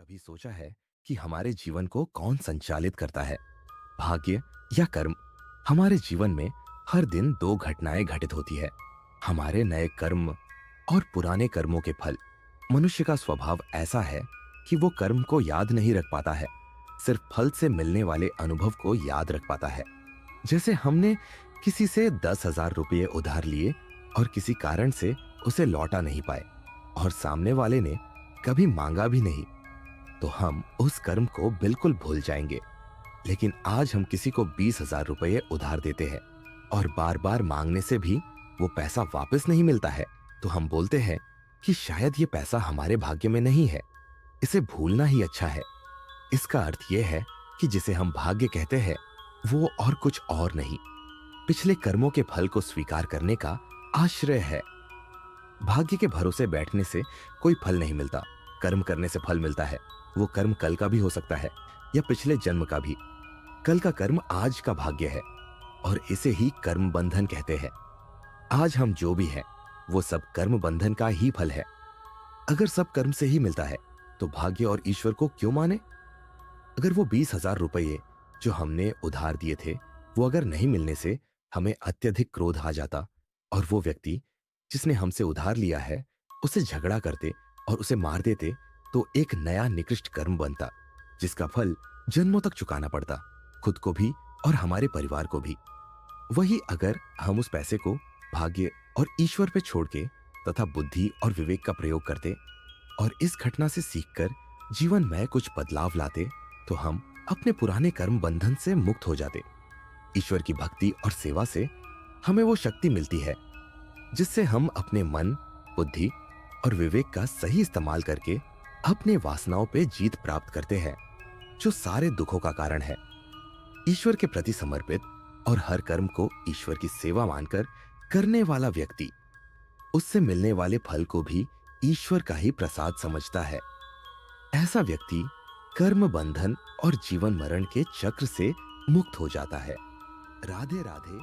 कभी सोचा है कि हमारे जीवन को कौन संचालित करता है, भाग्य या कर्म? हमारे जीवन में हर दिन दो घटनाएं घटित होती है, हमारे नए कर्म और पुराने कर्मों के फल। मनुष्य का स्वभाव ऐसा है कि वो कर्म को याद नहीं रख पाता है, सिर्फ फल से मिलने वाले अनुभव को याद रख पाता है। जैसे हमने किसी से 10,000 रुपये उधार लिए और किसी कारण से उसे लौटा नहीं पाए, और सामने वाले ने कभी मांगा भी नहीं, तो हम उस कर्म को बिल्कुल भूल जाएंगे। लेकिन आज हम किसी को 20,000 रुपये उधार देते हैं और बार बार मांगने से भी वो पैसा वापस नहीं मिलता है, तो हम बोलते हैं कि शायद ये पैसा हमारे भाग्य में नहीं है, इसे भूलना ही अच्छा है। इसका अर्थ यह है कि जिसे हम भाग्य कहते हैं वो और कुछ और नहीं, पिछले कर्मों के फल को स्वीकार करने का आश्रय है। भाग्य के भरोसे बैठने से कोई फल नहीं मिलता, कर्म करने से फल मिलता है। वो कर्म कल का भी हो सकता है या पिछले जन्म का भी। कल का कर्म आज का भाग्य है और इसे ही कर्म बंधन कहते हैं। आज हम जो भी हैं वो सब कर्म बंधन का ही फल है। अगर सब कर्म से ही मिलता है तो भाग्य और ईश्वर को क्यों माने? अगर वो 20,000 रुपये जो हमने उधार दिए थे, वो अगर नहीं मिलने से हमें अत्यधिक क्रोध आ जाता और वो व्यक्ति जिसने हमसे उधार लिया है उसे झगड़ा करते और उसे मार देते, तो एक नया निकृष्ट कर्म बनता जिसका फल जन्मों तक चुकाना पड़ता, खुद को भी और हमारे परिवार को भी। वही अगर हम उस पैसे को भाग्य और ईश्वर पे छोड़ के तथा बुद्धि और विवेक का प्रयोग करते और इस घटना से सीखकर जीवन में कुछ बदलाव लाते, तो हम अपने पुराने कर्म बंधन से मुक्त हो जाते। ईश्वर की भक्ति और सेवा से हमें वो शक्ति मिलती है जिससे हम अपने मन, बुद्धि और विवेक का सही इस्तेमाल करके अपने वासनाओं पे जीत प्राप्त करते हैं, जो सारे दुखों का कारण है। ईश्वर के प्रति समर्पित और हर कर्म को ईश्वर की सेवा मानकर करने वाला व्यक्ति उससे मिलने वाले फल को भी ईश्वर का ही प्रसाद समझता है। ऐसा व्यक्ति कर्म बंधन और जीवन मरण के चक्र से मुक्त हो जाता है। राधे राधे।